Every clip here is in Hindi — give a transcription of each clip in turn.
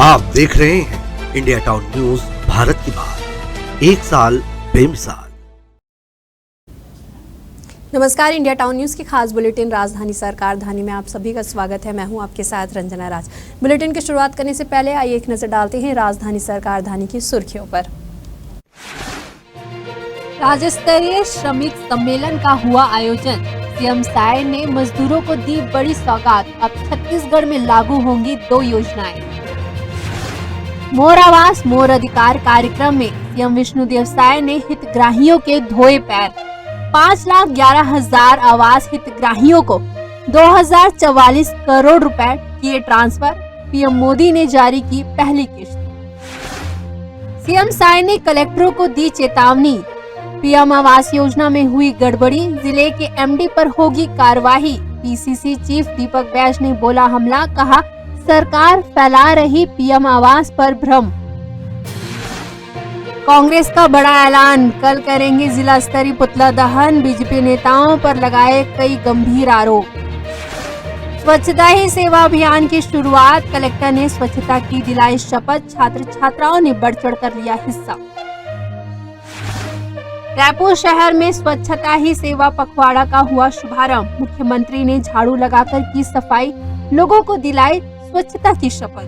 आप देख रहे हैं इंडिया टाउन न्यूज, भारत की बात, एक साल बेमिसाल। नमस्कार, इंडिया टाउन न्यूज की खास बुलेटिन राजधानी सरकार धानी में आप सभी का स्वागत है। मैं हूं आपके साथ रंजना राज। बुलेटिन की शुरुआत करने से पहले आइए एक नजर डालते हैं राजधानी सरकार धानी की सुर्खियों पर। राज्य स्तरीय श्रमिक सम्मेलन का हुआ आयोजन। सीएम साय ने मजदूरों को दी बड़ी सौगात। अब छत्तीसगढ़ में लागू होंगी 2 योजनाएं। मोर आवास मोर अधिकार कार्यक्रम में सीएम विष्णुदेव साय ने हितग्राहियों के धोए पैर। 5,11,000 आवास हितग्राहियों को 2,044 करोड़ रुपए किए ट्रांसफर। पीएम मोदी ने जारी की पहली किश्त। सीएम साय ने कलेक्टरों को दी चेतावनी। पीएम आवास योजना में हुई गड़बड़ी, जिले के एमडी पर होगी कार्रवाई। पीसीसी चीफ दीपक बैज ने बोला हमला, कहा सरकार फैला रही पीएम आवास पर भ्रम। कांग्रेस का बड़ा ऐलान, कल करेंगे जिला स्तरीय पुतला दहन। बीजेपी नेताओं पर लगाए कई गंभीर आरोप। स्वच्छता ही सेवा अभियान की शुरुआत, कलेक्टर ने स्वच्छता की दिलाई शपथ। छात्र छात्राओं ने बढ़ चढ़ कर लिया हिस्सा। रायपुर शहर में स्वच्छता ही सेवा पखवाड़ा का हुआ शुभारंभ। मुख्यमंत्री ने झाड़ू लगाकर की सफाई, लोगों को दिलाई स्वच्छता की शपथ।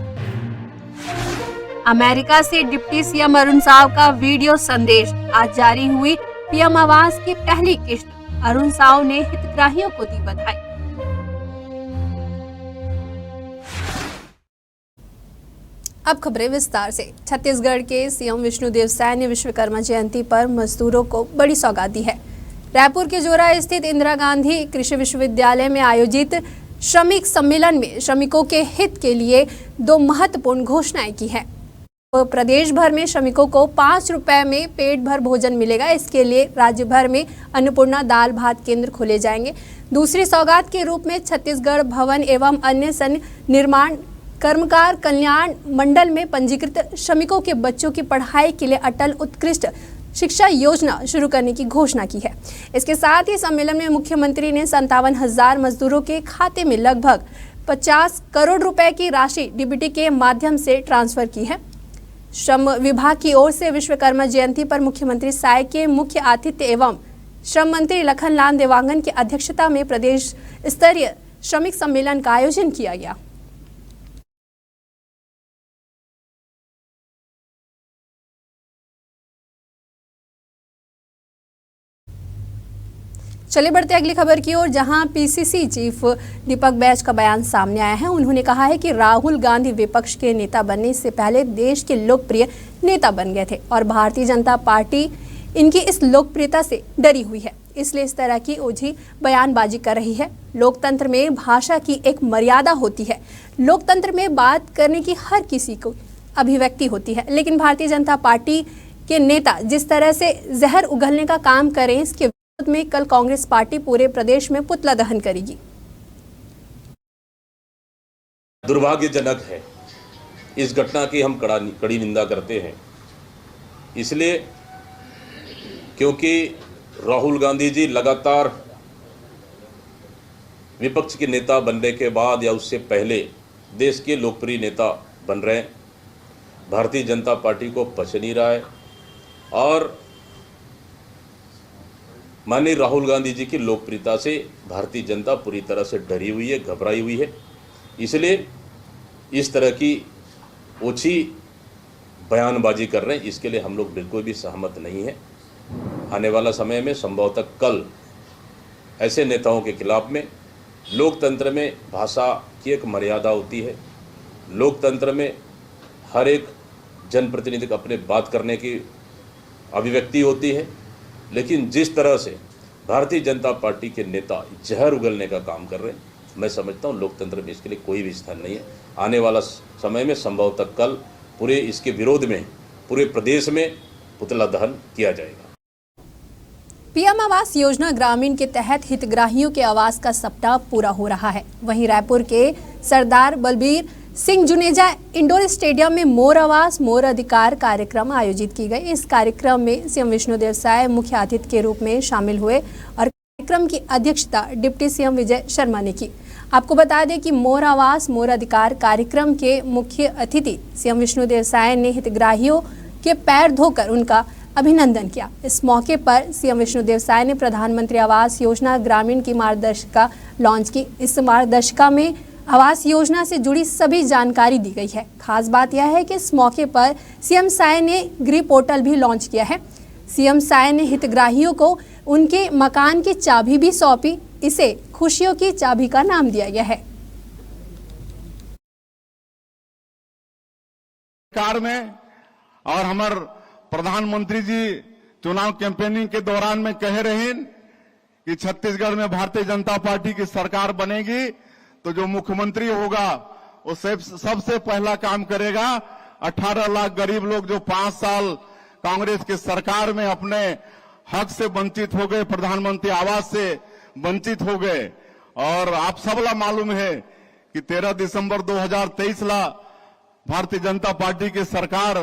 अमेरिका से डिप्टी सीएम अरुण साव का वीडियो संदेश। आज जारी हुई पीएम आवास की पहली किश्त। अरुण साव ने हितग्राहियों को दी बधाई। अब खबरें विस्तार से। छत्तीसगढ़ के सीएम विष्णुदेव साय ने विश्वकर्मा जयंती पर मजदूरों को बड़ी सौगात दी है। रायपुर के जोरा स्थित इंदिरा गांधी कृषि विश्वविद्यालय में आयोजित श्रमिक सम्मेलन में श्रमिकों के हित के लिए 2 महत्वपूर्ण घोषणाएं की है। प्रदेश भर में श्रमिकों को 5 रुपए में पेट भर भोजन मिलेगा। इसके लिए राज्य भर में अन्नपूर्णा दाल भात केंद्र खोले जाएंगे। दूसरी सौगात के रूप में छत्तीसगढ़ भवन एवं अन्य सन्न निर्माण कर्मकार कल्याण मंडल में पंजीकृत श्रमिकों के बच्चों की पढ़ाई के लिए अटल उत्कृष्ट शिक्षा योजना शुरू करने की घोषणा की है। इसके साथ ही सम्मेलन में मुख्यमंत्री ने 57,000 मजदूरों के खाते में लगभग 50 करोड़ रुपए की राशि डीबीटी के माध्यम से ट्रांसफर की है। श्रम विभाग की ओर से विश्वकर्मा जयंती पर मुख्यमंत्री साय के मुख्य आतिथ्य एवं श्रम मंत्री लखनलाल देवांगन की अध्यक्षता में प्रदेश स्तरीय श्रमिक सम्मेलन का आयोजन किया गया। चलिए बढ़ते अगली खबर की ओर, जहां पीसीसी चीफ दीपक बैज का बयान सामने आया है। उन्होंने कहा है कि राहुल गांधी विपक्ष के नेता बनने से पहले देश के लोकप्रिय नेता बन गए थे और भारतीय जनता पार्टी इनकी इस लोकप्रियता से डरी हुई है, इसलिए इस तरह की ओझी बयानबाजी कर रही है। लोकतंत्र में भाषा की एक मर्यादा होती है। लोकतंत्र में बात करने की हर किसी को अभिव्यक्ति होती है, लेकिन भारतीय जनता पार्टी के नेता जिस तरह से जहर उगलने का काम करें, इसके में कल कांग्रेस पार्टी पूरे प्रदेश में पुतला दहन करेगी। दुर्भाग्यजनक है, इस घटना की हम कड़ी निंदा करते हैं। इसलिए क्योंकि राहुल गांधी जी लगातार विपक्ष के नेता बनने के बाद या उससे पहले देश के लोकप्रिय नेता बन रहे हैं। भारतीय जनता पार्टी को पच नहीं रहा है और माननीय राहुल गांधी जी की लोकप्रियता से भारतीय जनता पूरी तरह से डरी हुई है, घबराई हुई है। इसलिए इस तरह की ओछी बयानबाजी कर रहे हैं। इसके लिए हम लोग बिल्कुल भी सहमत नहीं हैं। आने वाला समय में संभवतः कल ऐसे नेताओं के खिलाफ में, लोकतंत्र में भाषा की एक मर्यादा होती है। लोकतंत्र में हर एक जनप्रतिनिधि को अपने बात करने की अभिव्यक्ति होती है, लेकिन जिस तरह से भारतीय जनता पार्टी के नेता जहर उगलने का काम कर रहे हैं, मैं समझता हूं लोकतंत्र में इसके लिए कोई भी स्थान नहीं है। आने वाला समय में संभवतः कल पूरे इसके विरोध में पूरे प्रदेश में पुतला दहन किया जाएगा। पीएम आवास योजना ग्रामीण के तहत हितग्राहियों के आवास का सप्ताह पूरा हो रहा है। वहीं रायपुर के सरदार बलबीर सिंह जुनेजा इंडोर स्टेडियम में मोर आवास मोर अधिकार कार्यक्रम आयोजित की गई। इस कार्यक्रम में सीएम विष्णुदेव साय मुख्य अतिथि के रूप में शामिल हुए और कार्यक्रम की अध्यक्षता डिप्टी सीएम विजय शर्मा ने की। आपको बता दें कि मोर आवास मोर अधिकार कार्यक्रम के मुख्य अतिथि सीएम विष्णुदेव साय ने हितग्राहियों के पैर धोकर उनका अभिनंदन किया। इस मौके पर सीएम विष्णुदेव साय ने प्रधानमंत्री आवास योजना ग्रामीण की मार्गदर्शिका लॉन्च की। इस मार्गदर्शिका में आवास योजना से जुड़ी सभी जानकारी दी गई है। खास बात यह है कि इस मौके पर सीएम साय ने गृह पोर्टल भी लॉन्च किया है। सीएम साय ने हितग्राहियों को उनके मकान की चाबी भी सौंपी। इसे खुशियों की चाबी का नाम दिया गया है। सरकार में और हमार प्रधानमंत्री जी चुनाव कैंपेनिंग के दौरान में कह रहे हैं कि छत्तीसगढ़ में भारतीय जनता पार्टी की सरकार बनेगी तो जो मुख्यमंत्री होगा वो सबसे पहला काम करेगा 18 लाख गरीब लोग जो 5 साल कांग्रेस की सरकार में अपने हक से वंचित हो गए, प्रधानमंत्री आवास से वंचित हो गए। और आप सबला मालूम है कि 13 दिसंबर 2023 ला भारतीय जनता पार्टी की सरकार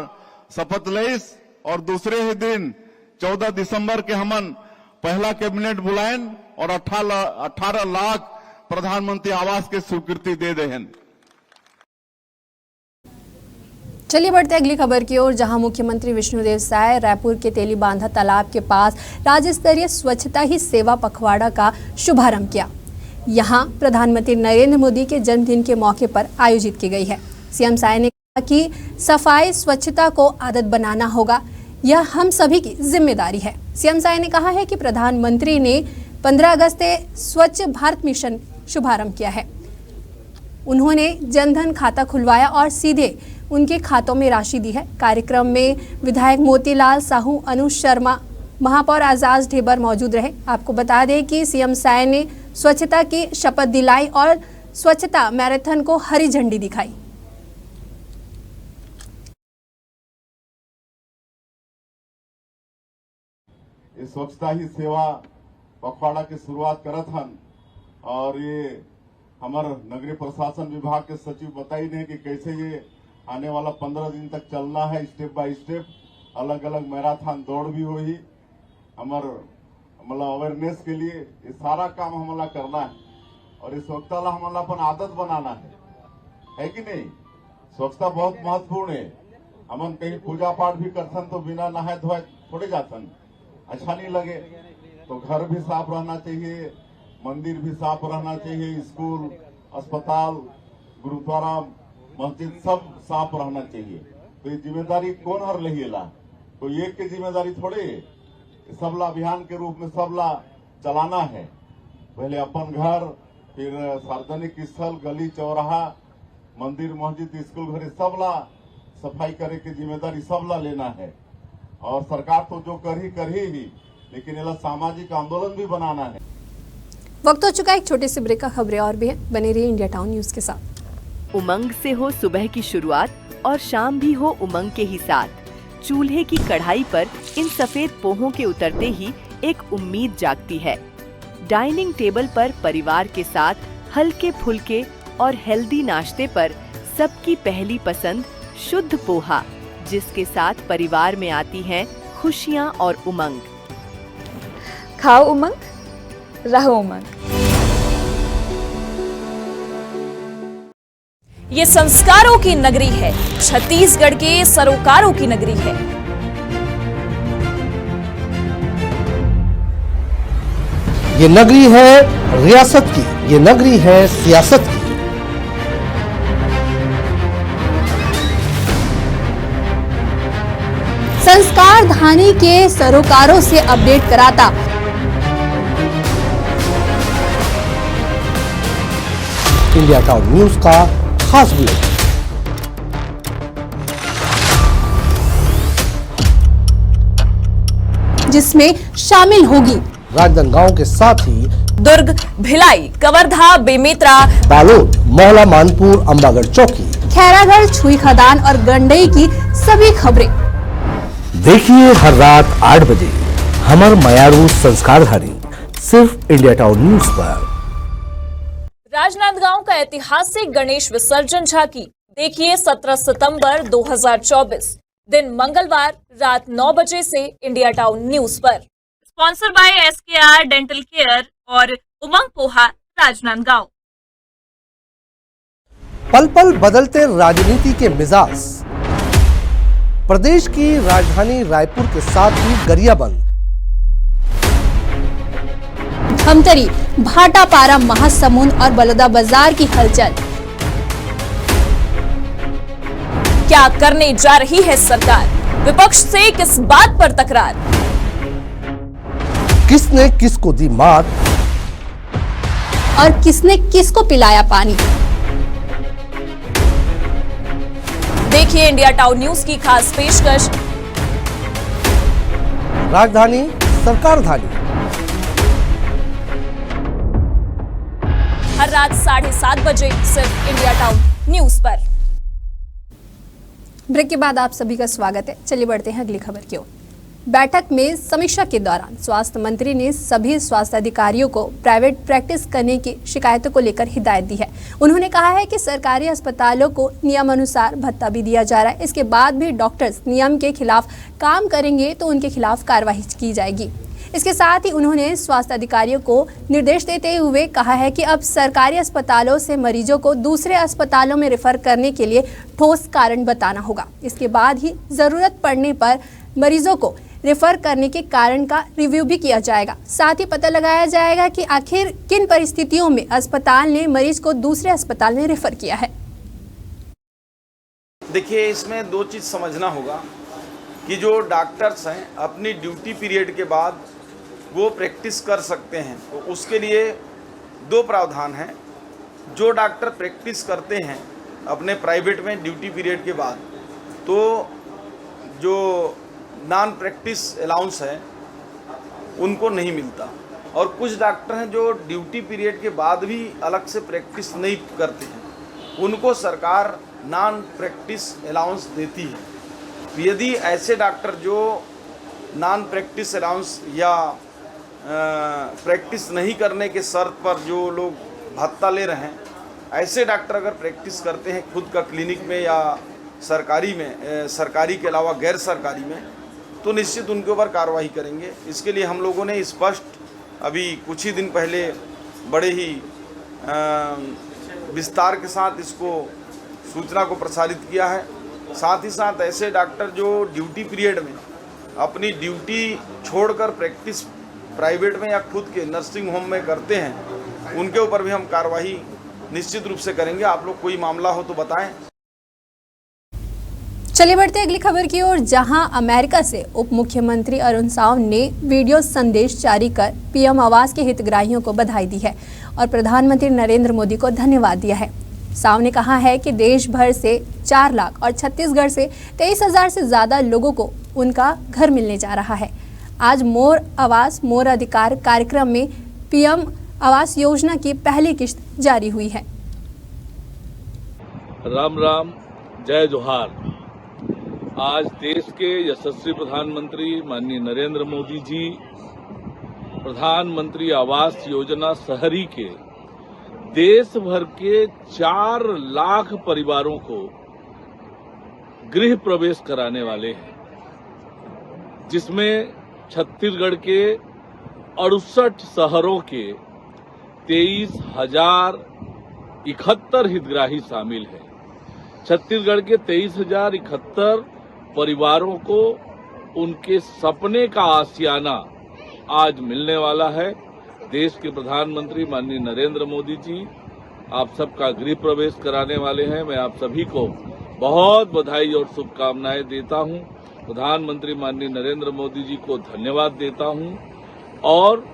शपथ लेस और दूसरे ही दिन 14 दिसंबर के हमन पहला कैबिनेट बुलाएं और 18 लाख प्रधानमंत्री आवास की स्वीकृति दे दें। चलिए बढ़ते अगली खबर की ओर, जहां मुख्यमंत्री विष्णुदेव साय रायपुर के तेलीबांधा तालाब के पास राज्य स्तरीय स्वच्छता ही सेवा पखवाड़ा का शुभारंभ किया। यहां प्रधानमंत्री नरेंद्र मोदी के जन्मदिन के मौके पर आयोजित की गई है। सीएम साय ने कहा कि सफाई स्वच्छता को आदत बनाना होगा, यह हम सभी की जिम्मेदारी है। सीएम साय ने कहा है कि प्रधानमंत्री ने 15 अगस्त से स्वच्छ भारत मिशन शुभारंभ किया है। उन्होंने जनधन खाता खुलवाया और सीधे उनके खातों में राशि दी है। कार्यक्रम में विधायक मोतीलाल साहू, अनुज शर्मा, महापौर आजाद ढेबर मौजूद रहे। आपको बता दें कि सीएम साय ने स्वच्छता की शपथ दिलाई और स्वच्छता मैराथन को हरी झंडी दिखाई। इस स्वच्छता ही सेवा पखवाड़ा की शुरुआत करत हन और ये हमारे नगरीय प्रशासन विभाग के सचिव बताई ने कि कैसे ये आने वाला 15 दिन तक चलना है। स्टेप बाय स्टेप अलग अलग मैराथन दौड़ भी हुई। हमारे मतलब अवेयरनेस के लिए ये सारा काम हमला करना है और इस स्वच्छता ला हमला अपन आदत बनाना है कि नहीं। स्वच्छता बहुत महत्वपूर्ण है। हमन कहीं पूजा पाठ भी करथन तो बिना नहाए धोए थोड़े जाथन, अच्छा नहीं लगे। तो घर भी साफ रहना चाहिए, मंदिर भी साफ रहना चाहिए, स्कूल, अस्पताल, गुरुद्वारा, मस्जिद सब साफ रहना चाहिए। तो ये जिम्मेदारी कौन हर लेला? कोई एक की जिम्मेदारी थोड़े, सबला अभियान के रूप में सबला चलाना है। पहले अपन घर, फिर सार्वजनिक स्थल, गली चौराहा, मंदिर, मस्जिद, स्कूल, घर सबला सफाई करे की जिम्मेदारी सबला लेना है। और सरकार तो जो कर ही लेकिन ये सामाजिक आंदोलन भी बनाना है। वक्त हो चुका है एक छोटे से ब्रेक का। खबरें और भी हैं, बने रहिए इंडिया टाउन न्यूज के साथ। उमंग से हो सुबह की शुरुआत और शाम भी हो उमंग के ही साथ। चूल्हे की कढ़ाई पर इन सफेद पोहों के उतरते ही एक उम्मीद जागती है। डाइनिंग टेबल पर परिवार के साथ हल्के फुल्के और हेल्दी नाश्ते पर सबकी पहली पसंद शुद्ध पोहा, जिसके साथ परिवार में आती हैं खुशियां और उमंग। खाओ उमंग, रहो उमंग। ये संस्कारों की नगरी है, छत्तीसगढ़ के सरोकारों की नगरी है। ये नगरी है रियासत की, ये नगरी है सियासत की। संस्कार धानी के सरोकारों से अपडेट कराता इंडिया टाउन न्यूज का खास बुलेटिन। जिसमें शामिल होगी राजनांदगांव के साथ ही दुर्ग, भिलाई, कवर्धा, बेमेतरा, बालोद, मोहला, मानपुर, अंबागढ़ चौकी, खैरागढ़, छुई खदान और गंडई की सभी खबरें देखिए हर रात 8 बजे हमर मयारू संस्कारधारी सिर्फ इंडिया टाउन न्यूज पर। राजनांदगांव का ऐतिहासिक गणेश विसर्जन झांकी देखिए 17 सितंबर 2024 दिन मंगलवार रात 9 बजे से इंडिया टाउन न्यूज पर। Sponsor by SKR dental care और उमंग पोहा, राजनांदगांव। पल पल बदलते राजनीति के मिजाज। प्रदेश की राजधानी रायपुर के साथ ही गरियाबंद, धमतरी, भाटापारा, महासमुंद और बलौदा बाजार की हलचल। क्या करने जा रही है सरकार? विपक्ष से किस बात पर तकरार? किसने किसको दी मात और किसने किसको पिलाया पानी? देखिए इंडिया टाउन न्यूज की खास पेशकश। राजधानी सरकार धानी। हर रात 7:30 बजे सिर्फ इंडिया टाउन न्यूज पर। ब्रेक के बाद आप सभी का स्वागत है। चलिए बढ़ते हैं अगली खबर की ओर। बैठक में समीक्षा के दौरान स्वास्थ्य मंत्री ने सभी स्वास्थ्य अधिकारियों को प्राइवेट प्रैक्टिस करने की शिकायतों को लेकर हिदायत दी है। उन्होंने कहा है कि सरकारी अस्पतालों को नियमानुसार भत्ता भी दिया जा रहा है। इसके बाद भी डॉक्टर्स नियम के खिलाफ काम करेंगे तो उनके खिलाफ कार्रवाई की जाएगी। इसके साथ ही उन्होंने स्वास्थ्य अधिकारियों को निर्देश देते हुए कहा है कि अब सरकारी अस्पतालों से मरीजों को दूसरे अस्पतालों में रेफर करने के लिए ठोस कारण बताना होगा। इसके बाद ही जरूरत पड़ने पर मरीजों को रेफर करने के कारण का रिव्यू भी किया जाएगा। साथ ही पता लगाया जाएगा कि आखिर किन परिस्थितियों में अस्पताल ने मरीज को दूसरे अस्पताल में रेफर किया है। देखिए, इसमें दो चीज़ समझना होगा कि जो डॉक्टर्स हैं अपनी ड्यूटी पीरियड के बाद वो प्रैक्टिस कर सकते हैं, तो उसके लिए दो प्रावधान हैं। जो डॉक्टर प्रैक्टिस करते हैं अपने प्राइवेट में ड्यूटी पीरियड के बाद, तो जो नॉन प्रैक्टिस अलाउंस है उनको नहीं मिलता। और कुछ डॉक्टर हैं जो ड्यूटी पीरियड के बाद भी अलग से प्रैक्टिस नहीं करते हैं, उनको सरकार नॉन प्रैक्टिस अलाउंस देती है। तो यदि ऐसे डॉक्टर जो नॉन प्रैक्टिस अलाउंस या प्रैक्टिस नहीं करने के शर्त पर जो लोग भत्ता ले रहे हैं, ऐसे डॉक्टर अगर प्रैक्टिस करते हैं खुद का क्लिनिक में या सरकारी में, सरकारी के अलावा गैर सरकारी में, तो निश्चित उनके ऊपर कार्रवाई करेंगे। इसके लिए हम लोगों ने स्पष्ट अभी कुछ ही दिन पहले बड़े ही विस्तार के साथ इसको सूचना को प्रसारित किया है। साथ ही साथ ऐसे डॉक्टर जो ड्यूटी पीरियड में अपनी ड्यूटी छोड़कर प्रैक्टिस प्राइवेट में या खुद के नर्सिंग होम में करते हैं, उनके ऊपर भी हम कार्रवाई निश्चित रूप से करेंगे। आप लोग कोई मामला हो तो बताएं। चलिए बढ़ते अगली खबर की ओर, जहां अमेरिका से उप मुख्यमंत्री अरुण साव ने वीडियो संदेश जारी कर पीएम आवास के हितग्राहियों को बधाई दी है और प्रधानमंत्री नरेंद्र मोदी को धन्यवाद दिया है। साव ने कहा है कि देश भर से 4 लाख और छत्तीसगढ़ से 23,000 से ज्यादा लोगों को उनका घर मिलने जा रहा है। आज मोर आवास मोर अधिकार कार्यक्रम में पीएम आवास योजना की पहली किश्त जारी हुई है। राम राम, जय जोहार। आज देश के यशस्वी प्रधानमंत्री माननीय नरेंद्र मोदी जी प्रधानमंत्री आवास योजना शहरी के देश भर के 4 लाख परिवारों को गृह प्रवेश कराने वाले हैं, जिसमें छत्तीसगढ़ के 68 शहरों के 23,071 हितग्राही शामिल हैं। छत्तीसगढ़ के 23,071 परिवारों को उनके सपने का आशियाना आज मिलने वाला है। देश के प्रधानमंत्री माननीय नरेंद्र मोदी जी आप सबका गृह प्रवेश कराने वाले हैं। मैं आप सभी को बहुत बधाई और शुभकामनाएं देता हूं। प्रधानमंत्री माननीय नरेंद्र मोदी जी को धन्यवाद देता हूं और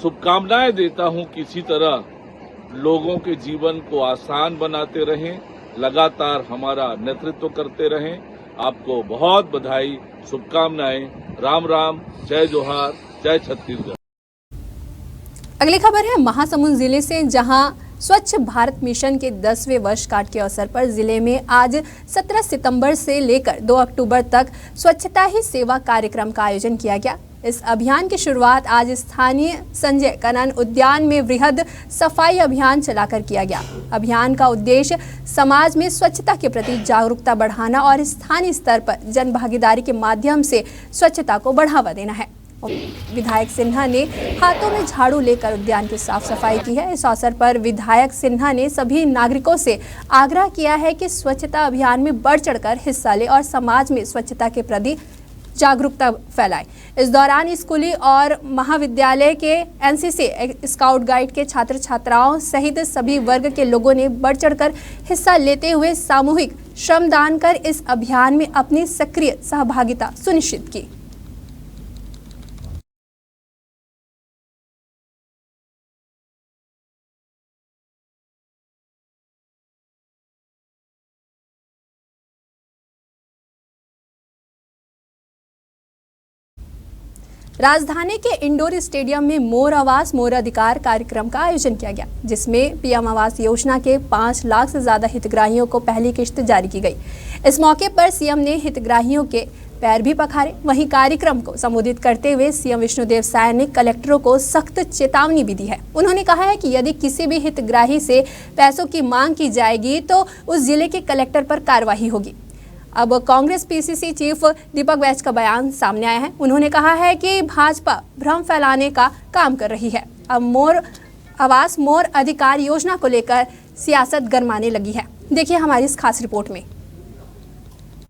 शुभकामनाएं देता हूं कि इसी तरह लोगों के जीवन को आसान बनाते रहें, लगातार हमारा नेतृत्व करते रहें। आपको बहुत बधाई, शुभकामनाएं। राम राम, जय जोहार, जय छत्तीसगढ़। अगली खबर है महासमुंद जिले से, जहां स्वच्छ भारत मिशन के 10वें वर्षगांठ के अवसर पर जिले में आज 17 सितंबर से लेकर 2 अक्टूबर तक स्वच्छता ही सेवा कार्यक्रम का आयोजन किया गया। इस अभियान की शुरुआत आज स्थानीय संजय कनन उद्यान में वृहद सफाई अभियान चलाकर किया गया। अभियान का उद्देश्य समाज में स्वच्छता के प्रति जागरूकता बढ़ाना और स्थानीय स्तर पर जन भागीदारी के माध्यम से स्वच्छता को बढ़ावा देना है। विधायक सिन्हा ने हाथों में झाड़ू लेकर उद्यान की साफ सफाई की है। इस अवसर पर विधायक सिन्हा ने सभी नागरिकों से आग्रह किया है कि स्वच्छता अभियान में बढ़ चढ़कर हिस्सा ले और समाज में स्वच्छता के प्रति जागरूकता फैलाए। इस दौरान स्कूली और महाविद्यालय के एनसीसी, स्काउट गाइड के छात्र छात्राओं सहित सभी वर्ग के लोगों ने बढ़ चढ़कर हिस्सा लेते हुए सामूहिक श्रमदान कर इस अभियान में अपनी सक्रिय सहभागिता सुनिश्चित की। राजधानी के इंडोर स्टेडियम में मोर आवास मोर अधिकार कार्यक्रम का आयोजन किया गया, जिसमें पीएम आवास योजना के 5 लाख से ज्यादा हितग्राहियों को पहली किश्त जारी की गई। इस मौके पर सीएम ने हितग्राहियों के पैर भी पखारे। वहीं कार्यक्रम को संबोधित करते हुए सीएम विष्णुदेव साय ने कलेक्टरों को सख्त चेतावनी भी दी है। उन्होंने कहा है कि यदि किसी भी हितग्राही से पैसों की मांग की जाएगी तो उस जिले के कलेक्टर पर कार्रवाई होगी। अब कांग्रेस पीसीसी चीफ दीपक वैज का बयान सामने आया है। उन्होंने कहा है कि भाजपा भ्रम फैलाने का काम कर रही है। अब मोर आवास मोर अधिकार योजना को लेकर सियासत गरमाने लगी है। देखिए हमारी इस खास रिपोर्ट में।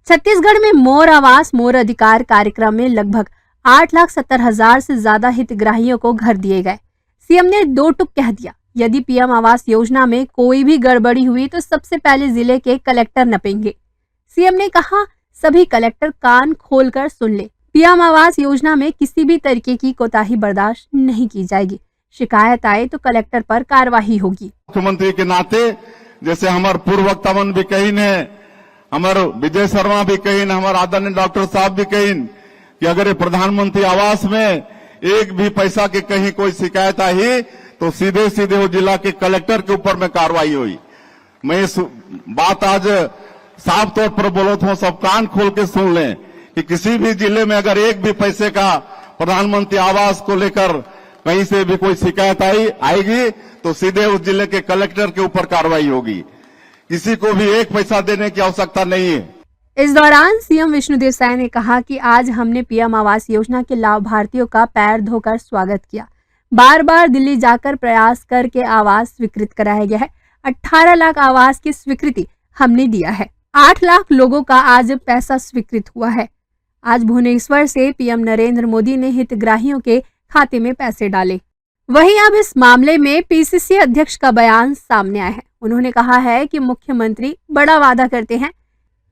छत्तीसगढ़ में मोर आवास मोर अधिकार कार्यक्रम में लगभग 8,70,000 से ज्यादा हितग्राहियों को घर दिए गए। सीएम ने 2 टूक कह दिया, यदि पीएम आवास योजना में कोई भी गड़बड़ी हुई तो सबसे पहले जिले के कलेक्टर नपेंगे। सीएम ने कहा, सभी कलेक्टर कान खोलकर सुन ले, पीएम आवास योजना में किसी भी तरीके की कोताही बर्दाश्त नहीं की जाएगी। शिकायत आए तो कलेक्टर पर कार्रवाई होगी। मुख्यमंत्री के नाते जैसे हमारे पूर्व वक्तावन भी कहीन है, हमारे विजय शर्मा भी कहीन, हमारे आदरणीय डॉक्टर साहब भी कहीन कि अगर ये प्रधानमंत्री आवास में एक भी पैसा की कहीं कोई शिकायत आई तो सीधे सीधे वो जिला के कलेक्टर के ऊपर में कार्रवाई हुई। मैं इस बात आज साफ तौर पर बोलता हूं, सब कान खोल के सुन लें कि किसी भी जिले में अगर एक भी पैसे का प्रधानमंत्री आवास को लेकर कहीं से भी कोई शिकायत आएगी तो सीधे उस जिले के कलेक्टर के ऊपर कार्रवाई होगी। किसी को भी एक पैसा देने की आवश्यकता नहीं है। इस दौरान सीएम विष्णुदेव साय ने कहा कि आज हमने पीएम आवास योजना के लाभार्थियों का पैर धोकर स्वागत किया। बार बार दिल्ली जाकर प्रयास करके आवास स्वीकृत कराया गया है। 18 लाख आवास की स्वीकृति हमने दिया है। 8 लाख लोगों का आज पैसा स्वीकृत हुआ है। आज भुवनेश्वर से पीएम नरेंद्र मोदी ने हितग्राहियों के खाते में पैसे डाले। वहीं अब इस मामले में पीसीसी अध्यक्ष का बयान सामने आया है। उन्होंने कहा है कि मुख्यमंत्री बड़ा वादा करते हैं।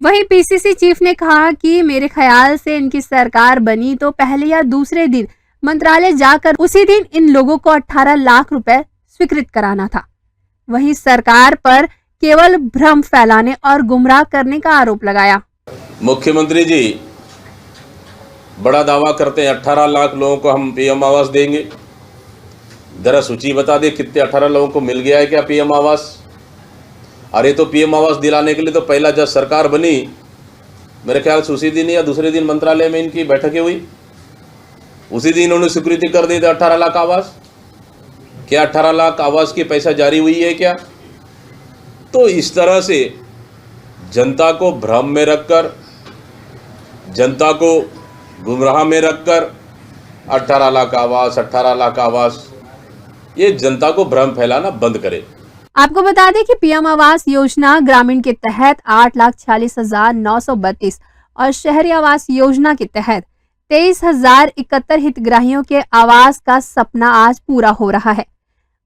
वहीं पीसीसी चीफ ने कहा कि मेरे ख्याल से इनकी सरकार बनी तो पहले या दूसरे दिन मंत्रालय जाकर उसी दिन इन लोगों को 18 लाख रुपए स्वीकृत कराना था। वहीं सरकार पर केवल भ्रम फैलाने और गुमराह करने का आरोप लगाया। मुख्यमंत्री जी बड़ा दावा करते हैं 18 लाख लोगों को हम पीएम आवास देंगे। जरा सूची बता दे कितने 18 लोगों को मिल गया है क्या पीएम आवास? अरे तो पीएम आवास दिलाने के लिए तो पहला जब सरकार बनी मेरे ख्याल से उसी दिन या दूसरे दिन मंत्रालय में इनकी बैठकें हुई, उसी दिन उन्होंने स्वीकृति कर दी थी 18 लाख आवास। क्या 18 लाख आवास की पैसा जारी हुई है क्या? तो इस तरह से जनता को भ्रम में रखकर, जनता को गुमराह में रखकर 18 लाख आवास 18 लाख आवास, ये जनता को भ्रम फैलाना बंद करे। आपको बता दें कि पीएम आवास योजना ग्रामीण के तहत 8,46,932 और शहरी आवास योजना के तहत 23,071 हितग्राहियों के आवास का सपना आज पूरा हो रहा है।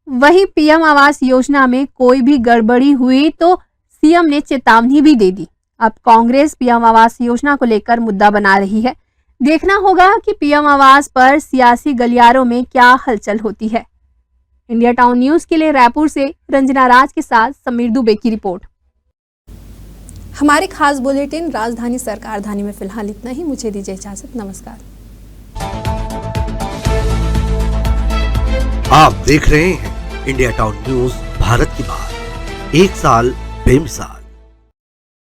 वहीं पीएम आवास योजना में कोई भी गड़बड़ी हुई तो सीएम ने चेतावनी भी दे दी। अब कांग्रेस पीएम आवास योजना को लेकर मुद्दा बना रही है। देखना होगा कि पीएम आवास पर सियासी गलियारों में क्या हलचल होती है। इंडिया टाउन न्यूज के लिए रायपुर से रंजना राज के साथ समीर दुबे की रिपोर्ट। हमारे खास बुलेटिन राजधानी सरकार धानी में फिलहाल इतना ही। मुझे दीजिए इजाजत। नमस्कार। आप देख रहे हैं इंडिया टाउन न्यूज, भारत की बात, 1 साल बेमिसाल।